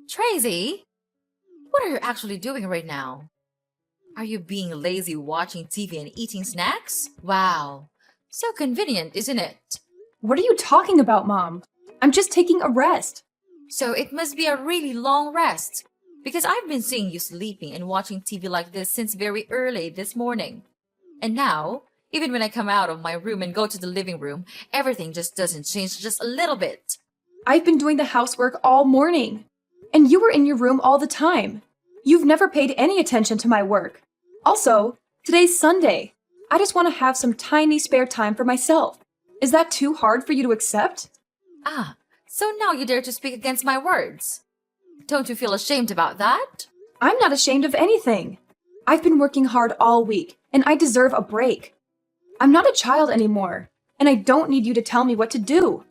Tracy, what are you actually doing right now? Are you being lazy watching TV and eating snacks? Wow, so convenient, isn't it? What are you talking about, Mom? I'm just taking a rest. So it must be a really long rest. Because I've been seeing you sleeping and watching TV like this since very early this morning. And now, even when I come out of my room and go to the living room, everything just doesn't change just a little bit. I've been doing the housework all morning. And you were in your room all the time. You've never paid any attention to my work. Also, today's Sunday. I just want to have some tiny spare time for myself. Is that too hard for you to accept? Ah, so now you dare to speak against my words. Don't you feel ashamed about that? I'm not ashamed of anything. I've been working hard all week, and I deserve a break. I'm not a child anymore, and I don't need you to tell me what to do.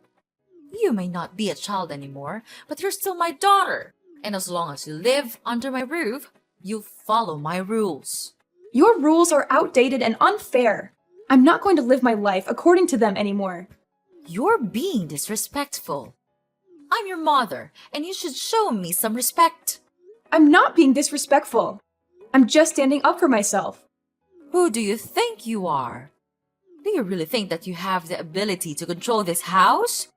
You may not be a child anymore, but you're still my daughter. And as long as you live under my roof, you follow my rules. Your rules are outdated and unfair. I'm not going to live my life according to them anymore. You're being disrespectful. I'm your mother, and you should show me some respect. I'm not being disrespectful. I'm just standing up for myself. Who do you think you are? Do you really think that you have the ability to control this house?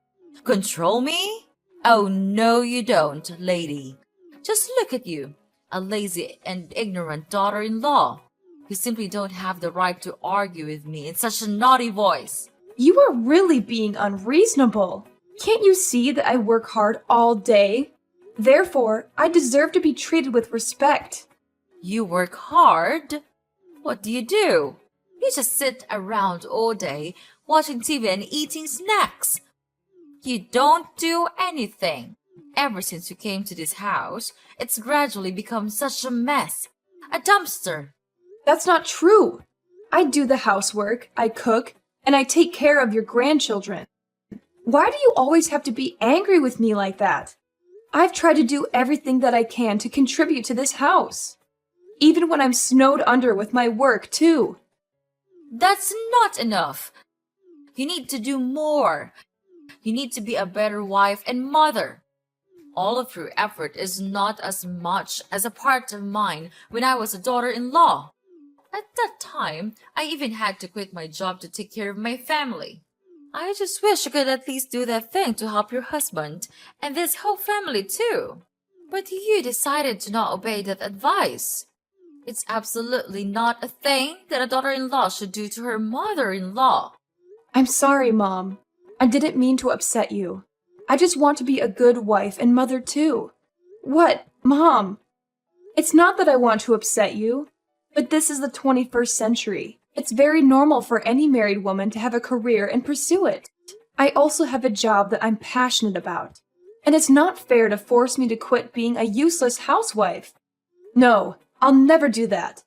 Control me? Oh, no, you don't, lady. Just look at you, a lazy and ignorant daughter-in-law. You simply don't have the right to argue with me in such a naughty voice. You are really being unreasonable. Can't you see that I work hard all day? Therefore, I deserve to be treated with respect. You work hard? What do? You just sit around all day watching TV and eating snacks. You don't do anything. Ever since you came to this house, it's gradually become such a mess. A dumpster. That's not true. I do the housework, I cook, and I take care of your grandchildren. Why do you always have to be angry with me like that? I've tried to do everything that I can to contribute to this house. Even when I'm snowed under with my work, too. That's not enough. You need to do more. You need to be a better wife and mother. All of your effort is not as much as a part of mine when I was a daughter-in-law. At that time, I even had to quit my job to take care of my family. I just wish you could at least do that thing to help your husband and this whole family too. But you decided to not obey that advice. It's absolutely not a thing that a daughter-in-law should do to her mother-in-law. I'm sorry, Mom. I didn't mean to upset you. I just want to be a good wife and mother too. What, Mom? It's not that I want to upset you, but this is the 21st century. It's very normal for any married woman to have a career and pursue it. I also have a job that I'm passionate about. And it's not fair to force me to quit being a useless housewife. No, I'll never do that.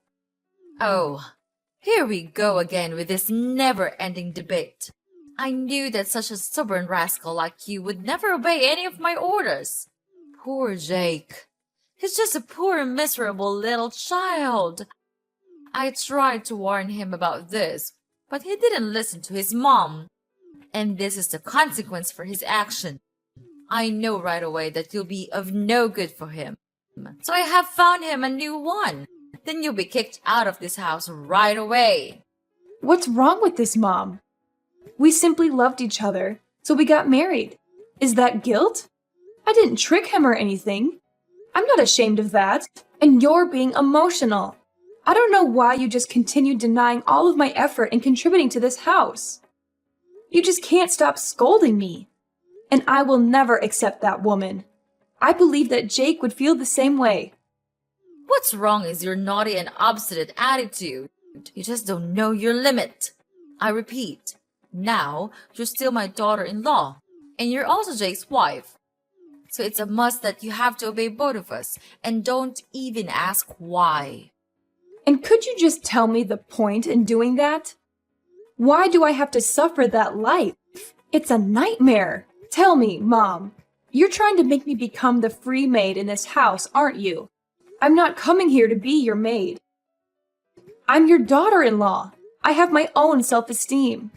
Oh, here we go again with this never-ending debate. I knew that such a stubborn rascal like you would never obey any of my orders. Poor Jake. He's just a poor, miserable little child. I tried to warn him about this, but he didn't listen to his mom. And this is the consequence for his action. I know right away that you'll be of no good for him. So I have found him a new one. Then you'll be kicked out of this house right away. What's wrong with this, Mom? We simply loved each other, so we got married. Is that guilt? I didn't trick him or anything. I'm not ashamed of that. And you're being emotional. I don't know why you just continue denying all of my effort in contributing to this house. You just can't stop scolding me. And I will never accept that woman. I believe that Jake would feel the same way. What's wrong is your naughty and obstinate attitude. You just don't know your limit. I repeat, now you're still my daughter-in-law, and you're also Jake's wife. So it's a must that you have to obey both of us, and don't even ask why. And could you just tell me the point in doing that? Why do I have to suffer that life? It's a nightmare. Tell me, Mom. You're trying to make me become the free maid in this house, aren't you? I'm not coming here to be your maid. I'm your daughter-in-law. I have my own self-esteem.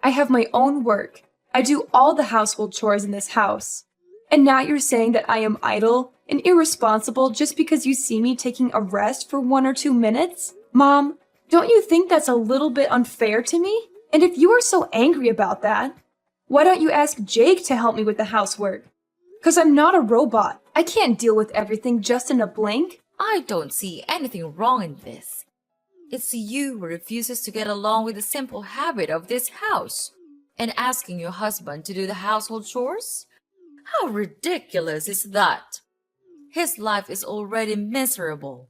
I have my own work. I do all the household chores in this house. And now you're saying that I am idle and irresponsible just because you see me taking a rest for 1 or 2 minutes? Mom, don't you think that's a little bit unfair to me? And if you are so angry about that, why don't you ask Jake to help me with the housework? 'Cause I'm not a robot. I can't deal with everything just in a blink. I don't see anything wrong in this. It's you who refuses to get along with the simple habit of this house and asking your husband to do the household chores? How ridiculous is that? His life is already miserable.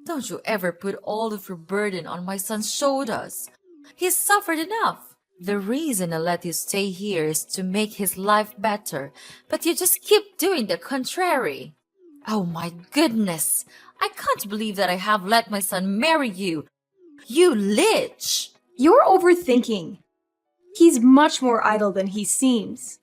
Don't you ever put all of your burden on my son's shoulders. He's suffered enough. The reason I let you stay here is to make his life better, but you just keep doing the contrary. Oh my goodness! I can't believe that I have let my son marry you. You lich! You're overthinking. He's much more idle than he seems.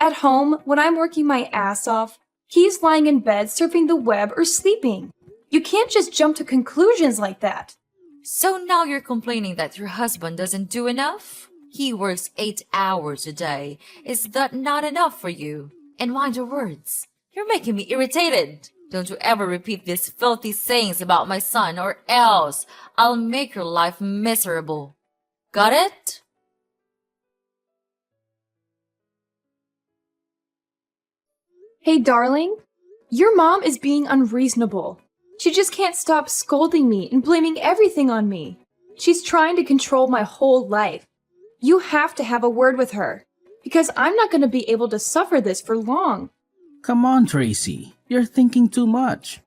At home, when I'm working my ass off, he's lying in bed surfing the web or sleeping. You can't just jump to conclusions like that. So now you're complaining that your husband doesn't do enough? He works 8 hours a day. Is that not enough for you? And mind your words. You're making me irritated. Don't you ever repeat these filthy sayings about my son, or else I'll make your life miserable. Got it? Hey, darling, your mom is being unreasonable. She just can't stop scolding me and blaming everything on me. She's trying to control my whole life. You have to have a word with her, because I'm not going to be able to suffer this for long. Come on, Tracy. You're thinking too much.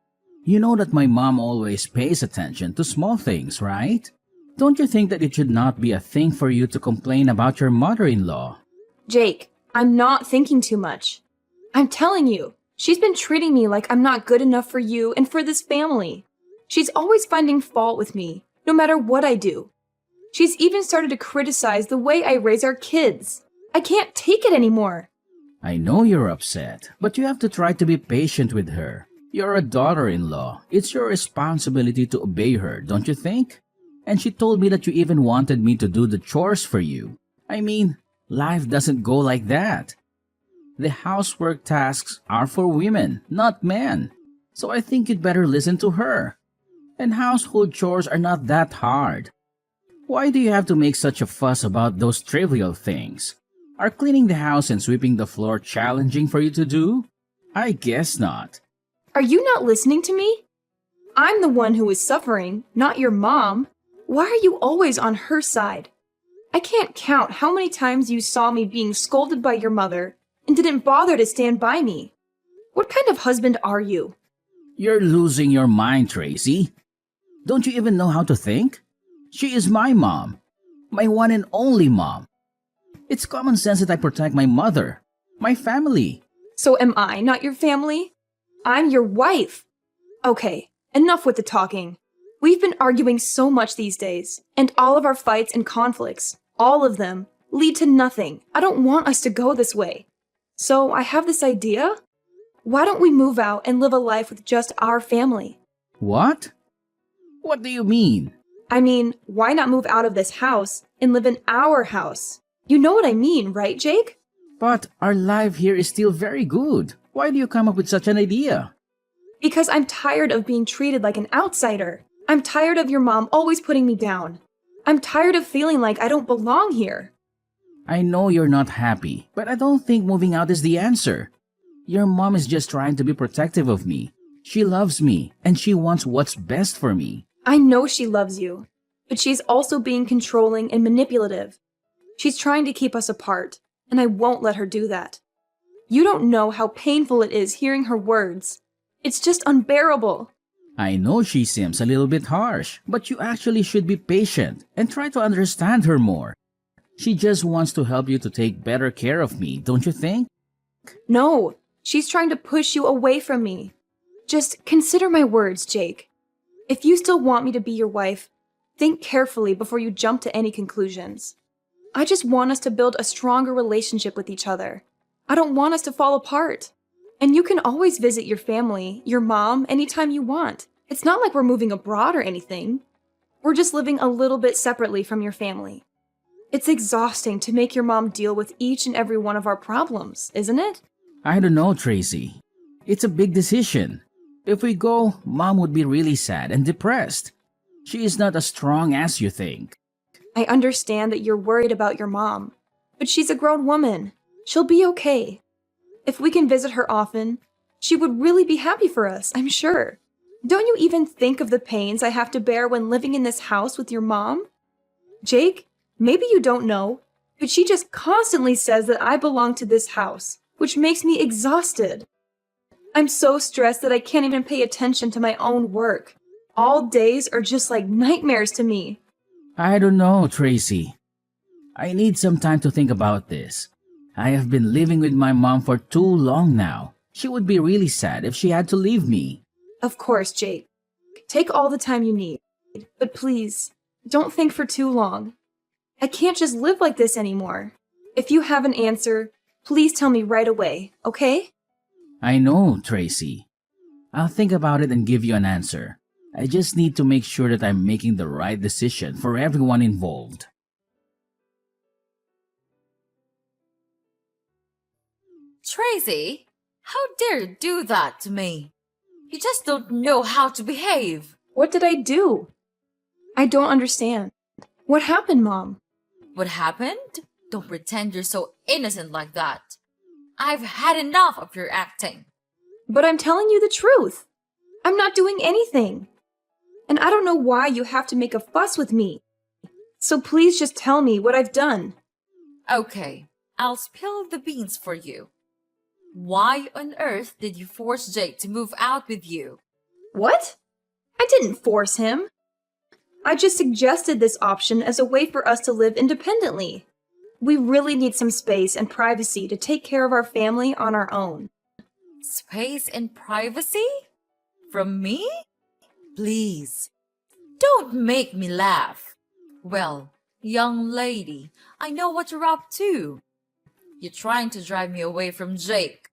You know that my mom always pays attention to small things, right? Don't you think that it should not be a thing for you to complain about your mother-in-law? Jake, I'm not thinking too much. I'm telling you, she's been treating me like I'm not good enough for you and for this family. She's always finding fault with me, no matter what I do. She's even started to criticize the way I raise our kids. I can't take it anymore. I know you're upset, but you have to try to be patient with her. You're a daughter-in-law. It's your responsibility to obey her, don't you think? And she told me that you even wanted me to do the chores for you. I mean, life doesn't go like that. The housework tasks are for women, not men. So I think you'd better listen to her. And household chores are not that hard. Why do you have to make such a fuss about those trivial things? Are cleaning the house and sweeping the floor challenging for you to do? I guess not. Are you not listening to me? I'm the one who is suffering, not your mom. Why are you always on her side? I can't count how many times you saw me being scolded by your mother and didn't bother to stand by me. What kind of husband are you? You're losing your mind, Tracy. Don't you even know how to think? She is my mom. My one and only mom. It's common sense that I protect my mother, my family. So am I not your family? I'm your wife. Okay, enough with the talking. We've been arguing so much these days, and all of our fights and conflicts, all of them, lead to nothing. I don't want us to go this way. So I have this idea. Why don't we move out and live a life with just our family? What? What do you mean? I mean, why not move out of this house and live in our house? You know what I mean, right, Jake? But our life here is still very good. Why do you come up with such an idea? Because I'm tired of being treated like an outsider. I'm tired of your mom always putting me down. I'm tired of feeling like I don't belong here. I know you're not happy, but I don't think moving out is the answer. Your mom is just trying to be protective of me. She loves me, and she wants what's best for me. I know she loves you, but she's also being controlling and manipulative. She's trying to keep us apart, and I won't let her do that. You don't know how painful it is hearing her words. It's just unbearable. I know she seems a little bit harsh, but you actually should be patient and try to understand her more. She just wants to help you to take better care of me, don't you think? No, she's trying to push you away from me. Just consider my words, Jake. If you still want me to be your wife, think carefully before you jump to any conclusions. I just want us to build a stronger relationship with each other. I don't want us to fall apart. And you can always visit your family, your mom, anytime you want. It's not like we're moving abroad or anything. We're just living a little bit separately from your family. It's exhausting to make your mom deal with each and every one of our problems, isn't it? I don't know, Tracy. It's a big decision. If we go, Mom would be really sad and depressed. She is not as strong as you think. I understand that you're worried about your mom, but she's a grown woman. She'll be okay. If we can visit her often, she would really be happy for us, I'm sure. Don't you even think of the pains I have to bear when living in this house with your mom? Jake, maybe you don't know, but she just constantly says that I belong to this house, which makes me exhausted. I'm so stressed that I can't even pay attention to my own work. All days are just like nightmares to me. I don't know, Tracy. I need some time to think about this. I have been living with my mom for too long now. She would be really sad if she had to leave me. Of course, Jake. Take all the time you need, but please, don't think for too long. I can't just live like this anymore. If you have an answer, please tell me right away, okay? I know, Tracy. I'll think about it and give you an answer. I just need to make sure that I'm making the right decision for everyone involved. Tracy, how dare you do that to me? You just don't know how to behave. What did I do? I don't understand. What happened, Mom? What happened? Don't pretend you're so innocent like that. I've had enough of your acting. But I'm telling you the truth. I'm not doing anything. And I don't know why you have to make a fuss with me. So please just tell me what I've done. Okay, I'll spill the beans for you. Why on earth did you force Jake to move out with you? What? I didn't force him. I just suggested this option as a way for us to live independently. We really need some space and privacy to take care of our family on our own. Space and privacy? From me? Please, don't make me laugh. Well, young lady, I know what you're up to. You're trying to drive me away from Jake.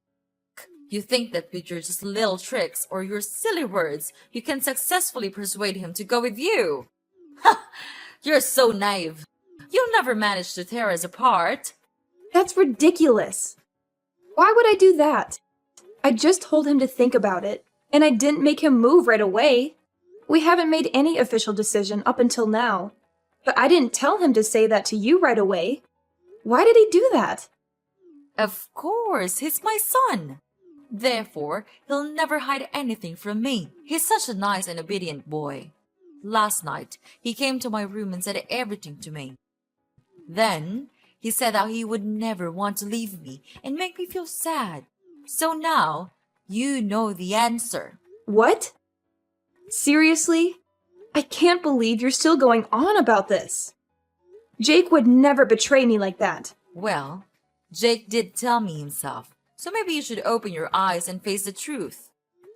You think that with your just little tricks or your silly words, you can successfully persuade him to go with you. Ha! You're so naive. You'll never manage to tear us apart. That's ridiculous. Why would I do that? I just told him to think about it, and I didn't make him move right away. We haven't made any official decision up until now, but I didn't tell him to say that to you right away. Why did he do that? Of course, he's my son. Therefore, he'll never hide anything from me. He's such a nice and obedient boy. Last night, he came to my room and said everything to me. Then, he said how he would never want to leave me and make me feel sad. So now, you know the answer. What? Seriously? I can't believe you're still going on about this. Jake would never betray me like that. Well, Jake did tell me himself, so maybe you should open your eyes and face the truth.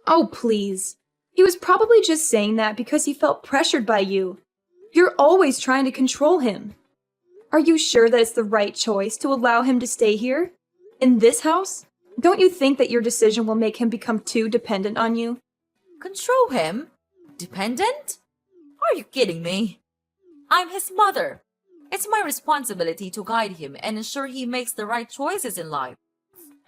Oh, please. He was probably just saying that because he felt pressured by you. You're always trying to control him. Are you sure that it's the right choice to allow him to stay here? In this house? Don't you think that your decision will make him become too dependent on you? Control him? Dependent? Are you kidding me? I'm his mother. It's my responsibility to guide him and ensure he makes the right choices in life.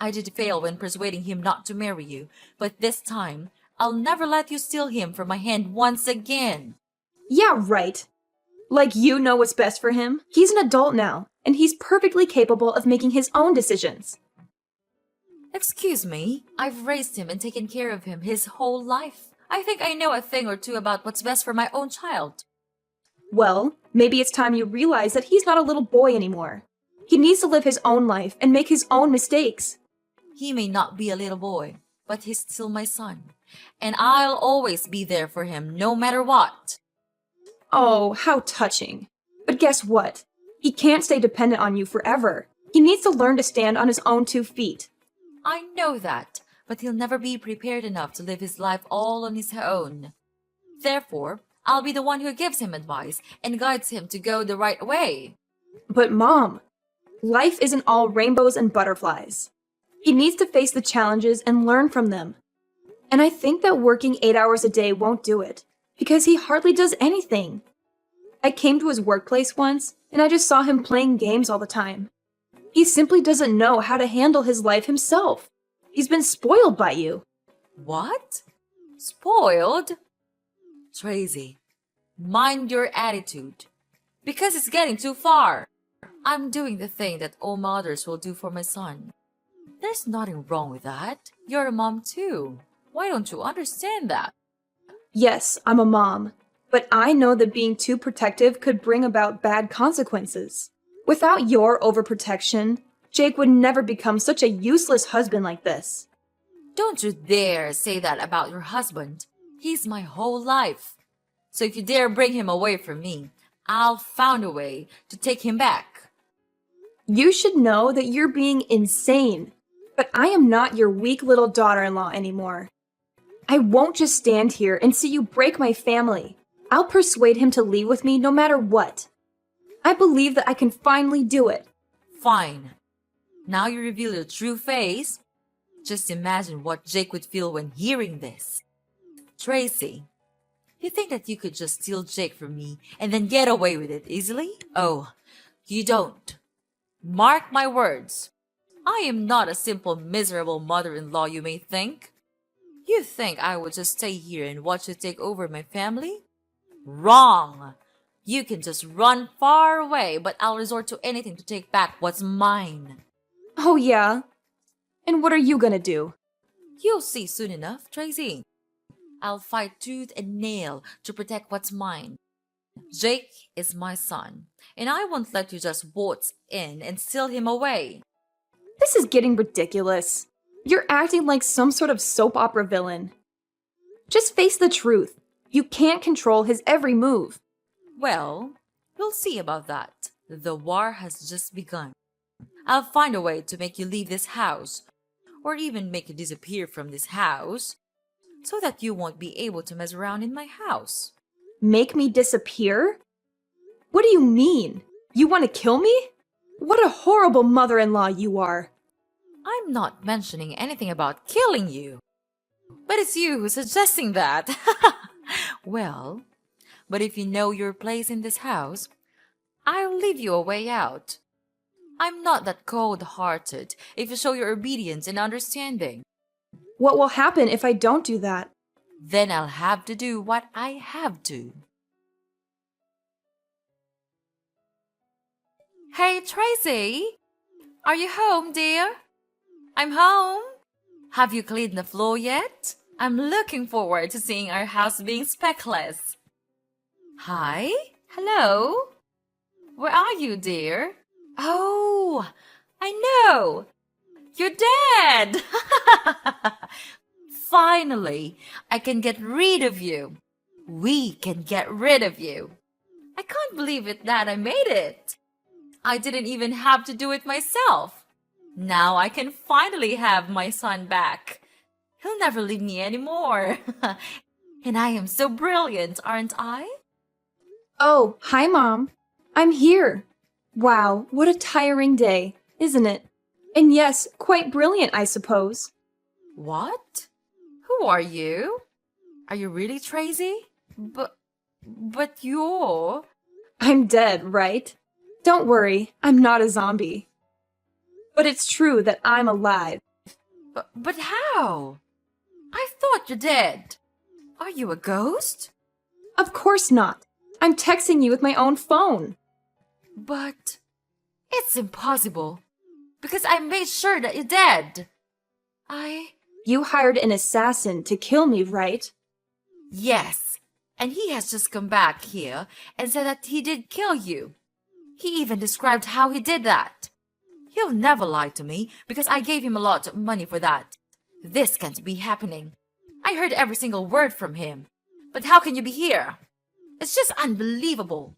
I did fail when persuading him not to marry you, but this time, I'll never let you steal him from my hand once again. Yeah, right. Like you know what's best for him. He's an adult now, and he's perfectly capable of making his own decisions. Excuse me, I've raised him and taken care of him his whole life. I think I know a thing or two about what's best for my own child. Well, maybe it's time you realize that he's not a little boy anymore. He needs to live his own life and make his own mistakes. He may not be a little boy, but he's still my son. And I'll always be there for him, no matter what. Oh, how touching. But guess what? He can't stay dependent on you forever. He needs to learn to stand on his own 2 feet. I know that, but he'll never be prepared enough to live his life all on his own. Therefore, I'll be the one who gives him advice and guides him to go the right way. But Mom, life isn't all rainbows and butterflies. He needs to face the challenges and learn from them. And I think that working 8 hours a day won't do it, because he hardly does anything. I came to his workplace once, and I just saw him playing games all the time. He simply doesn't know how to handle his life himself. He's been spoiled by you. What? Spoiled? Tracy, mind your attitude. Because it's getting too far. I'm doing the thing that all mothers will do for my son. There's nothing wrong with that. You're a mom too. Why don't you understand that? Yes, I'm a mom, but I know that being too protective could bring about bad consequences. Without your overprotection, Jake would never become such a useless husband like this. Don't you dare say that about your husband. He's my whole life. So if you dare bring him away from me, I'll find a way to take him back. You should know that you're being insane, but I am not your weak little daughter-in-law anymore. I won't just stand here and see you break my family. I'll persuade him to leave with me no matter what. I believe that I can finally do it. Fine. Now you reveal your true face. Just imagine what Jake would feel when hearing this. Tracy, you think that you could just steal Jake from me and then get away with it easily? Oh, you don't. Mark my words. I am not a simple miserable mother-in-law you may think. You think I would just stay here and watch you take over my family? Wrong! You can just run far away, but I'll resort to anything to take back what's mine. Oh yeah? And what are you gonna do? You'll see soon enough, Tracy. I'll fight tooth and nail to protect what's mine. Jake is my son, and I won't let you just waltz in and steal him away. This is getting ridiculous. You're acting like some sort of soap opera villain. Just face the truth. You can't control his every move. Well, we'll see about that. The war has just begun. I'll find a way to make you leave this house, or even make you disappear from this house, so that you won't be able to mess around in my house. Make me disappear? What do you mean? You want to kill me? What a horrible mother-in-law you are. I'm not mentioning anything about killing you. But it's you who's suggesting that. Well, but if you know your place in this house, I'll leave you a way out. I'm not that cold-hearted if you show your obedience and understanding. What will happen if I don't do that? Then I'll have to do what I have to. Hey, Tracy! Are you home, dear? I'm home. Have you cleaned the floor yet? I'm looking forward to seeing our house being speckless. Hi? Hello? Where are you, dear? Oh, I know. You're dead. Finally, I can get rid of you. We can get rid of you. I can't believe it that I made it. I didn't even have to do it myself. Now I can finally have my son back. He'll never leave me anymore. And I am so brilliant, aren't I? Oh, hi, Mom. I'm here. Wow, what a tiring day, isn't it? And yes, quite brilliant, I suppose. What? Who are you? Are you really Tracy? But you're... I'm dead, right? Don't worry, I'm not a zombie. But it's true that I'm alive. But how? I thought you're dead. Are you a ghost? Of course not. I'm texting you with my own phone. But it's impossible. Because I made sure that you're dead. You hired an assassin to kill me, right? Yes. And he has just come back here and said that he did kill you. He even described how he did that. He'll never lie to me because I gave him a lot of money for that. This can't be happening. I heard every single word from him. But how can you be here? It's just unbelievable.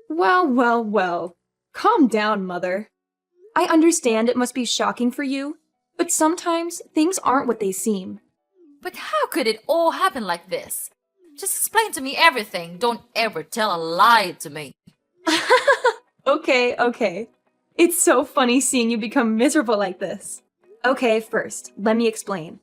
Well, well, well. Calm down, Mother. I understand it must be shocking for you, but sometimes things aren't what they seem. But how could it all happen like this? Just explain to me everything. Don't ever tell a lie to me. Okay. It's so funny seeing you become miserable like this. Okay, first, let me explain.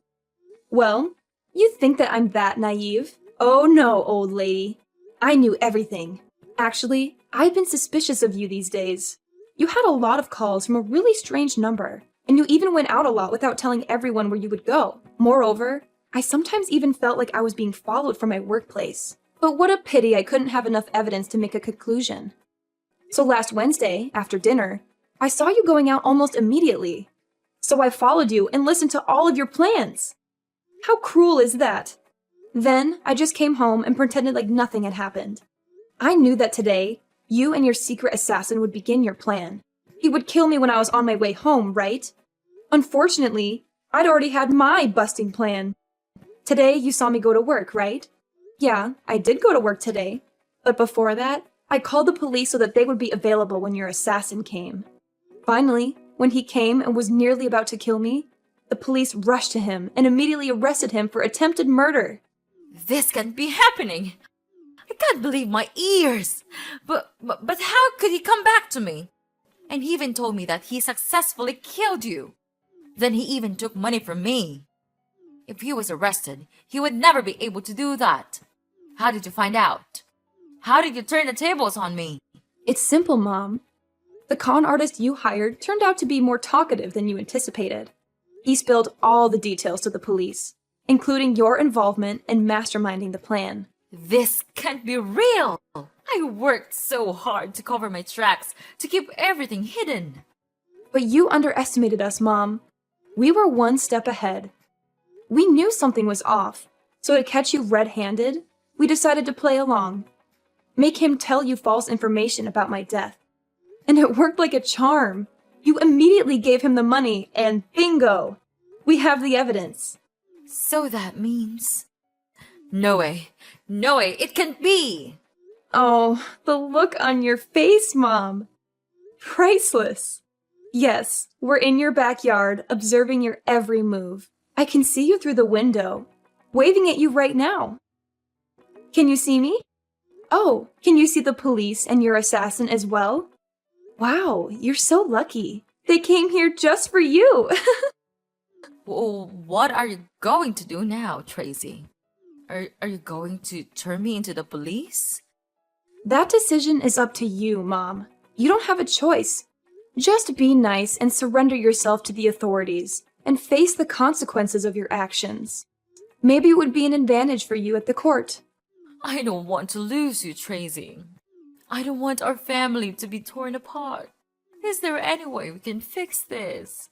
Well, you think that I'm that naive? Oh no, old lady. I knew everything. Actually, I've been suspicious of you these days. You had a lot of calls from a really strange number, and you even went out a lot without telling everyone where you would go. Moreover, I sometimes even felt like I was being followed from my workplace. But what a pity I couldn't have enough evidence to make a conclusion. So last Wednesday, after dinner, I saw you going out almost immediately. So I followed you and listened to all of your plans. How cruel is that? Then I just came home and pretended like nothing had happened. I knew that today, you and your secret assassin would begin your plan. He would kill me when I was on my way home, right? Unfortunately, I'd already had my busting plan. Today, you saw me go to work, right? Yeah, I did go to work today. But before that, I called the police so that they would be available when your assassin came. Finally, when he came and was nearly about to kill me, the police rushed to him and immediately arrested him for attempted murder. This can't be happening. I can't believe my ears. But how could he come back to me? And he even told me that he successfully killed you. Then he even took money from me. If he was arrested, he would never be able to do that. How did you find out? How did you turn the tables on me? It's simple, Mom. The con artist you hired turned out to be more talkative than you anticipated. He spilled all the details to the police, including your involvement in masterminding the plan. This can't be real. I worked so hard to cover my tracks, to keep everything hidden. But you underestimated us, Mom. We were one step ahead. We knew something was off, so to catch you red-handed, we decided to play along. Make him tell you false information about my death. And it worked like a charm. You immediately gave him the money, and bingo! We have the evidence. So that means... No way. No way. It can't be. Oh, the look on your face, Mom. Priceless. Yes, we're in your backyard, observing your every move. I can see you through the window, waving at you right now. Can you see me? Oh, can you see the police and your assassin as well? Wow, you're so lucky. They came here just for you. Well, what are you going to do now, Tracy? Are you going to turn me into the police? That decision is up to you, Mom. You don't have a choice. Just be nice and surrender yourself to the authorities and face the consequences of your actions. Maybe it would be an advantage for you at the court. I don't want to lose you, Tracy. I don't want our family to be torn apart. Is there any way we can fix this?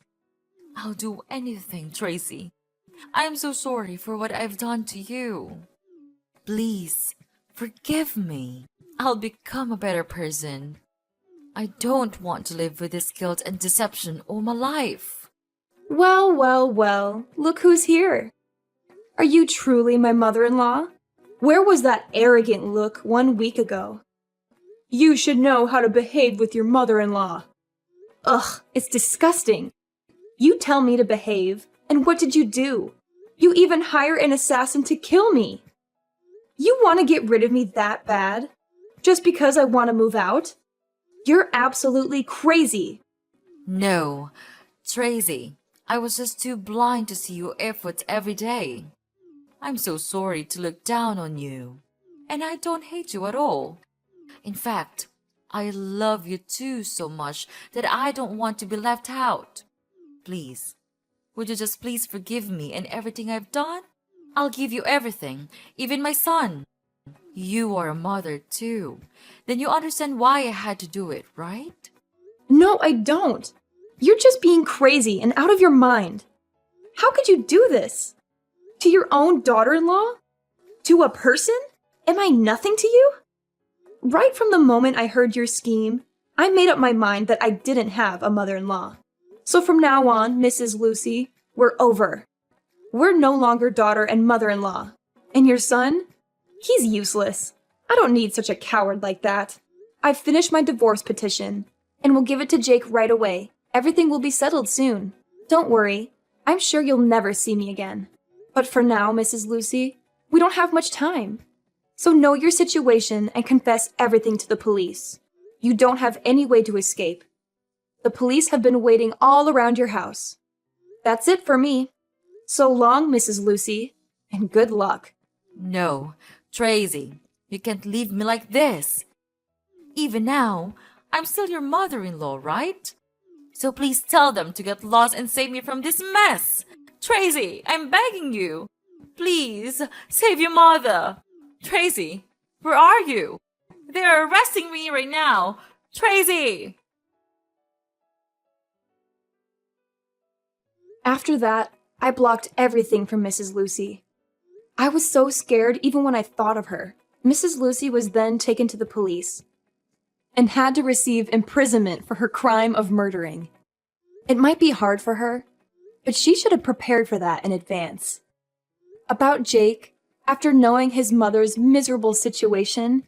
I'll do anything, Tracy. I'm so sorry for what I've done to you. Please, forgive me. I'll become a better person. I don't want to live with this guilt and deception all my life. Well, well, well, look who's here. Are you truly my mother-in-law? Where was that arrogant look 1 week ago? You should know how to behave with your mother-in-law. Ugh, it's disgusting. You tell me to behave, and what did you do? You even hire an assassin to kill me. You want to get rid of me that bad? Just because I want to move out? You're absolutely crazy. No, Tracy, I was just too blind to see your efforts every day. I'm so sorry to look down on you. And I don't hate you at all. In fact, I love you too so much that I don't want to be left out. Please, would you just please forgive me and everything I've done? I'll give you everything, even my son. You are a mother too. Then you understand why I had to do it, right? No, I don't. You're just being crazy and out of your mind. How could you do this? To your own daughter-in-law? To a person? Am I nothing to you? Right from the moment I heard your scheme, I made up my mind that I didn't have a mother-in-law. So from now on, Mrs. Lucy, we're over. We're no longer daughter and mother-in-law. And your son? He's useless. I don't need such a coward like that. I've finished my divorce petition, and we'll give it to Jake right away. Everything will be settled soon. Don't worry. I'm sure you'll never see me again. But for now, Mrs. Lucy, we don't have much time. So know your situation and confess everything to the police. You don't have any way to escape. The police have been waiting all around your house. That's it for me. So long, Mrs. Lucy, and good luck. No, Tracy, you can't leave me like this. Even now, I'm still your mother-in-law, right? So please tell them to get lost and save me from this mess. Tracy, I'm begging you. Please, save your mother. Tracy, where are you? They are arresting me right now. Tracy! After that, I blocked everything from Mrs. Lucy. I was so scared even when I thought of her. Mrs. Lucy was then taken to the police and had to receive imprisonment for her crime of murdering. It might be hard for her, but she should have prepared for that in advance. About Jake, after knowing his mother's miserable situation,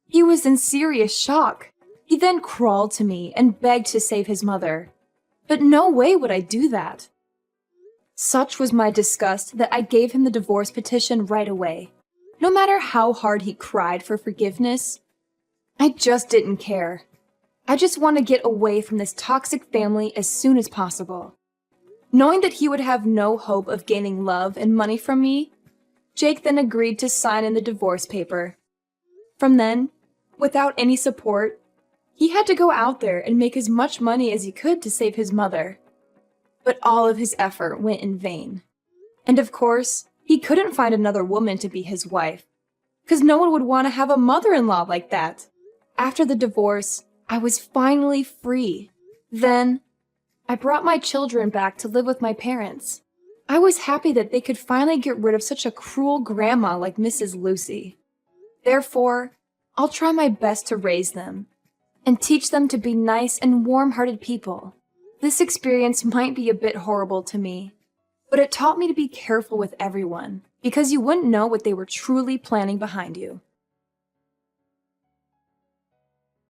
he was in serious shock. He then crawled to me and begged to save his mother. But no way would I do that. Such was my disgust that I gave him the divorce petition right away. No matter how hard he cried for forgiveness, I just didn't care. I just want to get away from this toxic family as soon as possible. Knowing that he would have no hope of gaining love and money from me, Jake then agreed to sign in the divorce paper. From then, without any support, he had to go out there and make as much money as he could to save his mother. But all of his effort went in vain. And of course, he couldn't find another woman to be his wife, because no one would want to have a mother-in-law like that. After the divorce, I was finally free. Then, I brought my children back to live with my parents. I was happy that they could finally get rid of such a cruel grandma like Mrs. Lucy. Therefore, I'll try my best to raise them and teach them to be nice and warm-hearted people. This experience might be a bit horrible to me, but it taught me to be careful with everyone, because you wouldn't know what they were truly planning behind you.